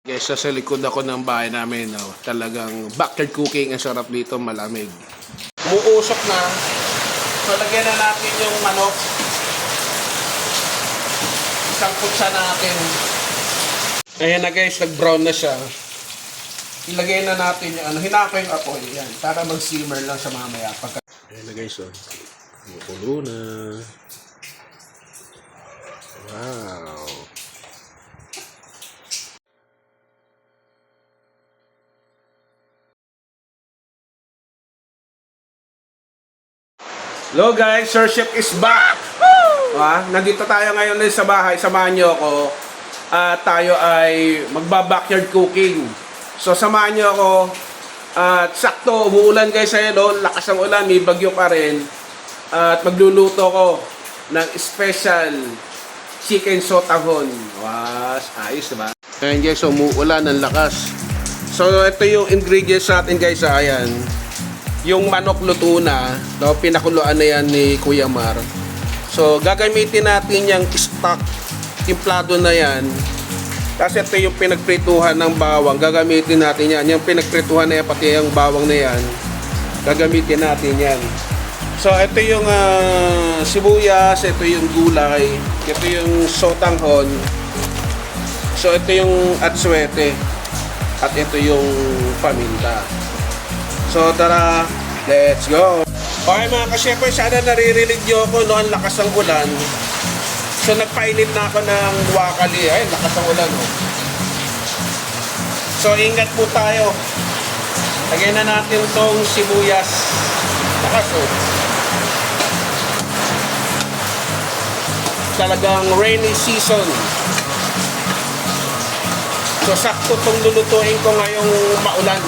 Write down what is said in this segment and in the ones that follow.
Guys, sa likod ako ng bahay namin, no, talagang backyard cooking, ang sarap dito, malamig. Umuusok na. So, lagyan na natin yung manok. Isang putsa natin. Ayan na guys, nag-brown na siya. Ilagay na natin yung ano, hinako yung apoy. Yan, para mag-simmer lang sa mamaya. Ayan na guys, oh. Kumukulo na. Wow. Hello guys, Sir Chef is back! Nandito tayo ngayon sa bahay, samahan nyo ako. Tayo ay magba-backyard cooking. So samahan nyo ako. At sakto, umuulan guys ayun, no? Lakas ng ulan, may bagyo pa rin. At magluluto ko ng special chicken sotanghon. Ayos diba? Ayan guys, umuulan ng lakas. So ito yung ingredients natin guys, ayan. Yung manok luto na, no, pinakuluan na yan ni Kuya Mar. So, gagamitin natin yung stock, timplado na yan. Kasi ito yung pinagprituhan ng bawang, gagamitin natin yan. Yung pinagprituhan na yan, pati yung bawang na yan, gagamitin natin yan. So, ito yung sibuyas, ito yung gulay, ito yung sotanghon. So, ito yung atsuete, at ito yung paminta. So tara, let's go! Okay mga ka-chef, sana naririnig nyo ako, no? Ang lakas ng ulan. So nagpainit na ako ng wakali. Ay, lakas ng ulan, no? So ingat po tayo. Lagyan na natin tong sibuyas. Lakas, oh. Talagang rainy season. So sakto tong lulutuin ko ngayong maulan.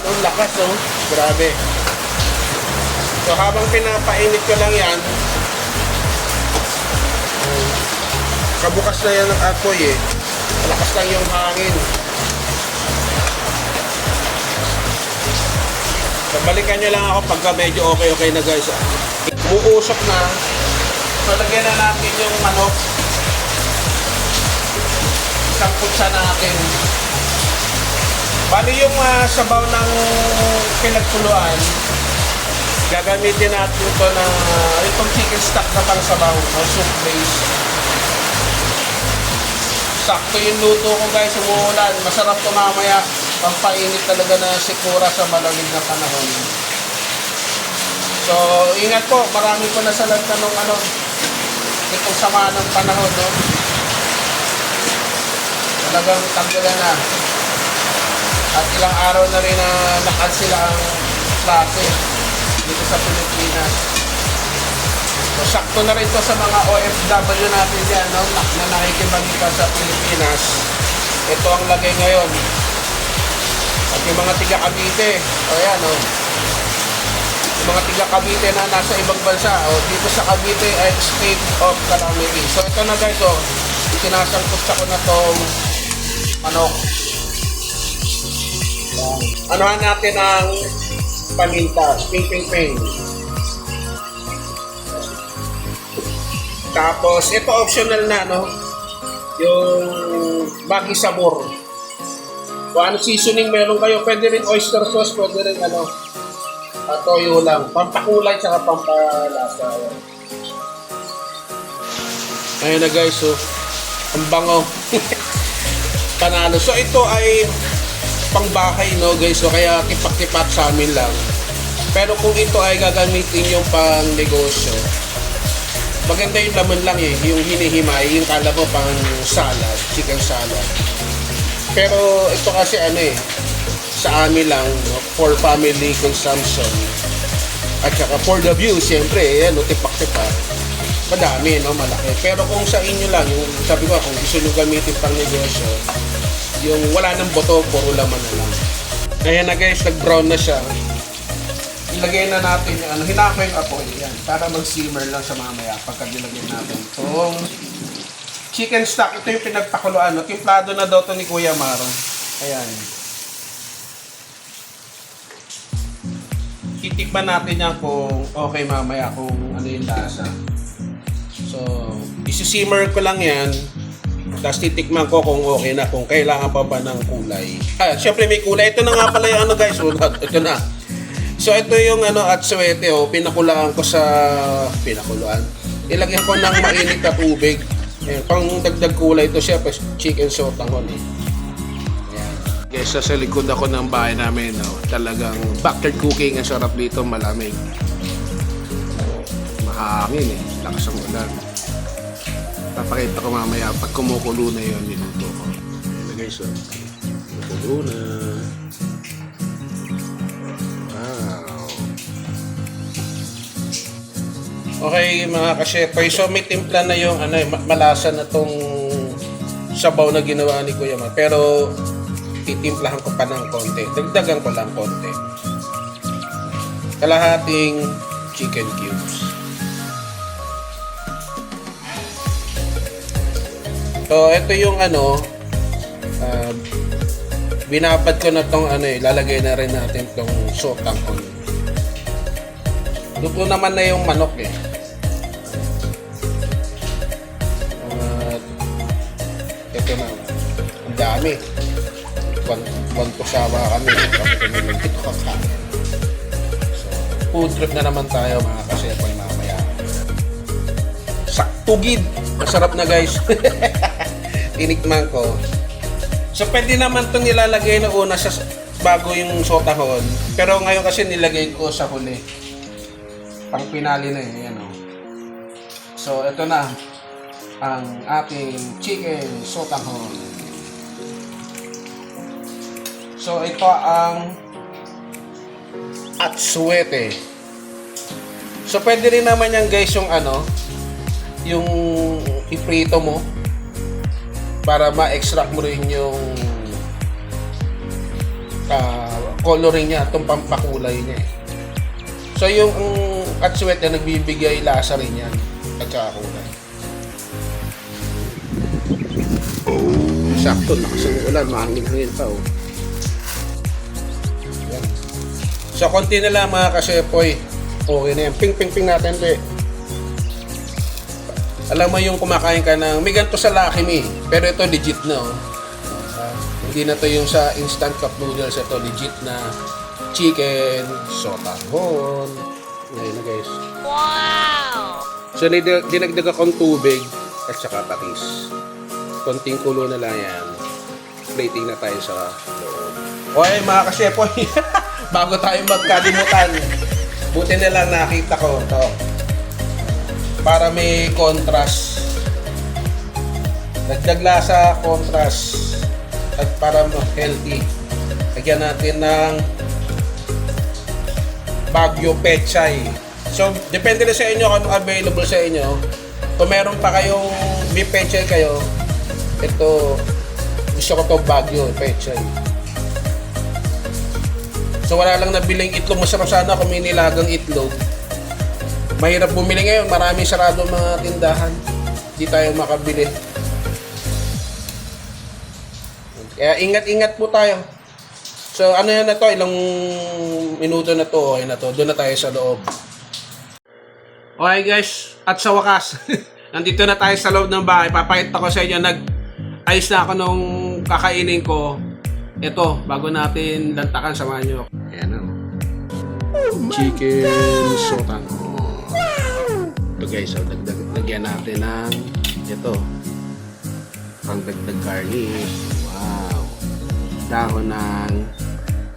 Ang lakas, oh. Grabe. So habang pinapainit ko lang yan, kabukas na yan ng apoy eh. Malakas lang yung hangin. So balikan nyo lang ako pagka medyo okay na guys. Umuusok na. So lagyan na natin yung manok. Isang putsa natin. Bali yung sabaw ng pinagkuluan, gagamitin natin ito na itong chicken stock na pang sabaw o soup base. Sakto yung luto ko guys, umuulan. Masarap ito mamaya. Pampainit talaga na sikura sa malamig na panahon. So, ingat po. Marami po nasalanta nung itong sama ng panahon, no? Talagang tanggalan na. At ilang araw na rin na nakansila ang klase dito sa Pilipinas. So, sakto na rin ito sa mga OFW natin dyan, no? Na nakikibagita sa Pilipinas. Ito ang lagay ngayon. At yung mga tiga Cavite, ayan, no? Yung mga tiga Cavite na nasa ibang bansa, dito sa Cavite ay state of calamity. So, ito na guys, sinasangkot ko na tong manok. Anuhan natin ang paminta, ping. Tapos ito optional na, no? Yung bagi sabor. Kung ano seasoning meron kayo, pwede rin oyster sauce, pwede rin toyo lang, pampakulay tsaka pampalasa. Ayun na guys, ang bango. Panalo. So ito ay pangbahay, no guys, so kaya tipak-tipak sa amin lang. Pero kung ito ay gagamitin yung pang negosyo, maganda yung laman lang eh, yung hinihimay, yung kala mo pang salad, chicken salad. Pero ito kasi sa amin lang, no, for family consumption. At saka for the view, siyempre, tipak-tipak. Madami, no, malaki. Pero kung sa inyo lang, yung sabi ko, kung gusto nyo gamitin pang negosyo, yung wala ng boto, puro laman na lang. Ayan na guys, nag-brown na siya. Ilagay na natin yung hinako yung apoy. Yan, para mag-simmer lang sa mamaya pagka nilagay natin itong chicken stock. Ito yung pinagpakuluan. Timplado na daw ito ni Kuya Mar. Ayan. Titikman natin yan kung okay mamaya, kung ano yung lasa. So, isi-simmer ko lang yan Tapos titikman ko kung okay na, kung kailangan pa ba ng kulay. Syempre may kulay. Ito na nga pala yung ano guys. Ito na. So ito yung ano atsuete pinakulaan ko sa pinakuluan. Ilagyan ko ng mainit na tubig. Ayan, pang dagdag kulay ito siya, chicken sotanghon eh. Ayan. Guys, sa likod ako ng bahay namin, talagang backyard cooking. Ang sarap dito, malamig. Mahangin eh, lakas ang ulan. Papakita ko mamaya pag kumukulo na yun, niluto ko. Ayan guys, kumukulo na. Okay mga ka-shepoy, so may timpla na yung ano, malasa na tong sabaw na ginawa ni Kuya Mar. Pero titimplahan ko pa ng konti. Dagdagan ko lang konti. Kalahating chicken cubes. So ito yung ano, binabad ko na tong ano lalagay na rin natin tong sotanghon. Luto naman na yung manok eh. Ito na. Ang dami. Bantusawa kami. Ito kakain. So, food trip na naman tayo mga kasepoy mamaya. Saktugid. Masarap na guys. Tinikman ko. So pwede naman itong nilalagay na una sa bago yung sotanghon. Pero ngayon kasi nilagay ko sa huli. Pang pinali na yun. So ito na ang ating chicken sotanghon. So ito ang atsuete. So pwede rin naman yan guys yung ano, yung iprito mo para ma-extract mo rin yung coloring niya, itong pampakulay niya eh. So yung atsuete na nagbibigay lasa rin yan at saka kulay. Sakto, lakas ng ulan, mahangin-hangin pa Yan. So konti na lang mga kasepoy. Okay na yan. Ping natin ito Alam mo yung kumakain ka ng, may ganito sa Lucky Me, pero ito legit na hindi na to yung sa instant cup noodles, ito legit na chicken sotanghon. Ngayon na guys. Wow! So dinagdag akong tubig at saka patis. Konting kulo na lang yan. Plating na tayo sa loob. Okay mga kasepoy, bago tayo magkalimutan, buti na lang nakita ko ito. Para may contrast. Dagdag lasa, contrast. At para healthy. Lagyan natin ng Baguio Pechay. So, depende na sa inyo kung available sa inyo. Kung meron pa kayong beef pechay kayo, ito, gusto ko to Baguio Pechay. So, wala lang nabiling itlog. Masarap sana kung may nilagang itlog. Mahirap bumili ngayon. Maraming sarado mga tindahan. Hindi tayo makabili. Kaya ingat-ingat po tayo. So, ano yan na to? Ilang minuto na to. Okay na to. Doon na tayo sa loob. Okay guys. At sa wakas, nandito na tayo sa loob ng bahay. Papakita ko sa inyo. Nag-ayos na ako nung kakainin ko. Ito, bago natin lantakan, samahan nyo. Ayan o. Chicken sotanghon. Ito guys, so lagyan natin ng ito. Pangdagdag garnish. Wow. Dahon ng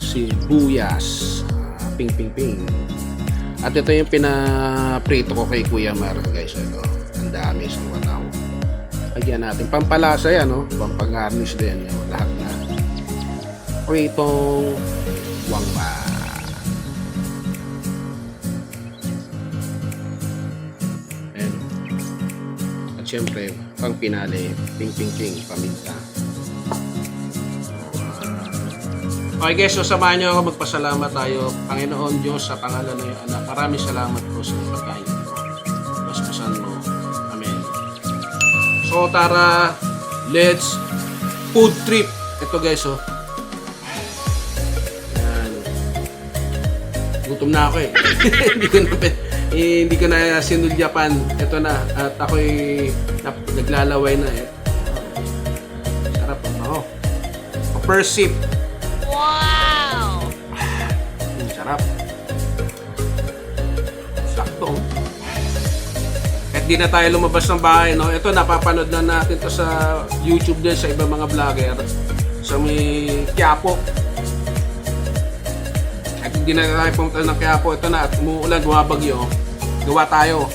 sibuyas. Ping. At ito yung pinaprito ko kay Kuya Mar guys. Ito. Ang dami isang wataw. Lagyan natin. Pampalasa yan, no? Pampagarnish din. Yung lahat na. Pritong wangpa. Ayan. At syempre, pang pinali, ping, paminta. Okay guys, so samahan nyo ako, magpasalamat tayo. Panginoon Diyos, sa pangalan ng iyong anak, maraming salamat po sa pagkain ito. Basbasan mo. Amen. So tara, let's food trip. Ito guys, oh. Yan. Gutom na ako eh. hindi ko na sinulyapan. Ito na. At ako'y naglalaway na eh. first sip. Wow! Sarap. Sakto. At di na tayo lumabas ng bahay, no? Ito, napapanood na natin to sa YouTube din, sa ibang mga vlogger. Sa may Quiapo. At hindi na tayo pumunta ng Quiapo. Ito na, at umuulan, bumabagyo. Gawa tayo.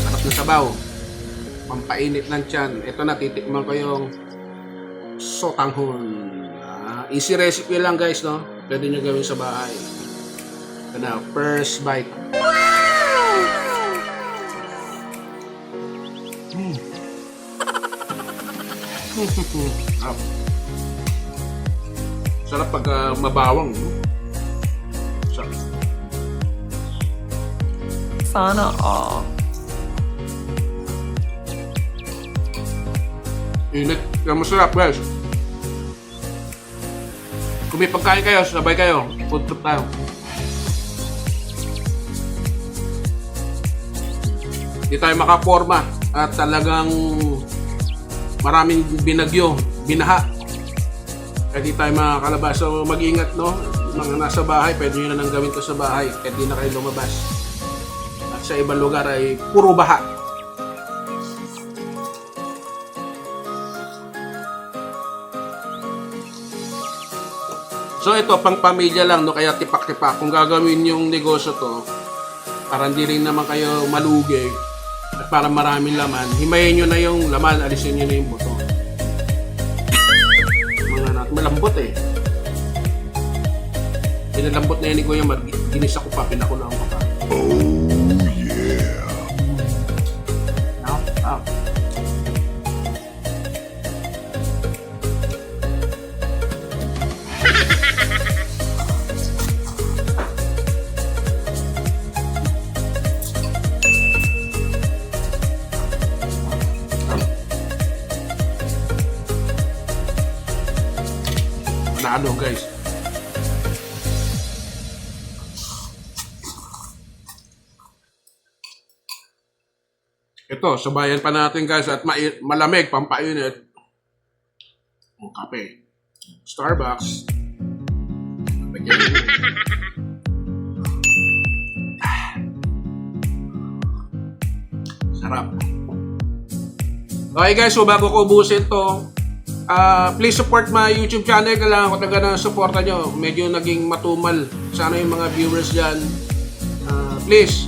Sarap na sabaw. Pampainit ng tiyan. Ito na, titikman ko yung sotanghon. Easy recipe lang guys, no? Pwede nyo gawin sa bahay. Ito na, first bite. Sarap. Sarap pag mabawang. No? Sarap. Sana all. Init. Kaya masarap guys. Kung may pagkain kayo, sabay kayo. Food trip tayo. Hindi tayo makaporma at talagang maraming binagyo, binaha. Kaya di tayo makakalabas. So mag-ingat, no? Mga nasa bahay, pwede nyo na nang gawin ko sa bahay. Kaya di na kayo lumabas. At sa ibang lugar ay puro baha. So ito, pang pamilya lang, no? Kaya tipak-tipak. Kung gagawin yung negosyo to, para hindi rin naman kayo malugi at para maraming laman, himayin nyo na yung laman, alisin nyo na yung buto. Mga natin, malambot eh. Pinalambot na yan ni Kuya Mar, ginisa ko pa, pinakulang ko pa. Oh yeah! Now. Panalo guys. Ito, sabayan pa natin guys at malamig, pampainit. Ang kape. Starbucks. Sarap. Okay guys, so bago ko ubusin to, please support my YouTube channel. Kailangan ko talaga ng supporta nyo. Medyo naging matumal. Sana yung mga viewers dyan. Please,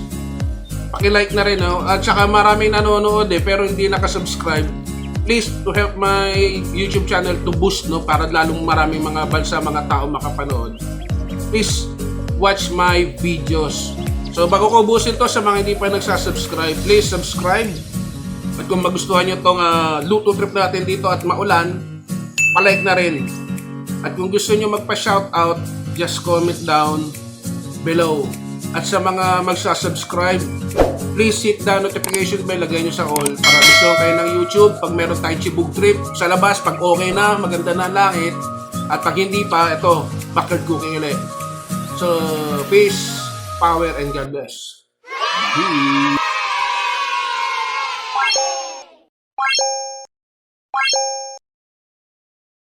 paki-like na rin. No? At saka maraming nanonood pero hindi nakasubscribe. Please, to help my YouTube channel to boost, no? Para lalong maraming mga bansa, mga tao makapanood. Please, watch my videos. So, bago ko ubusin to sa mga hindi pa nagsasubscribe, please subscribe. At kung magustuhan nyo itong luto trip natin dito at maulan, palike na rin. At kung gusto nyo magpa-shoutout, just comment down below. At sa mga magsasubscribe, please hit the notification bell, lagay nyo sa all para gusto kayo ng YouTube. Pag meron tayong chibug trip sa labas, pag okay na, maganda na ang langit. At pag hindi pa, ito, backyard cooking ulit. So, peace, power, and God bless. Bye.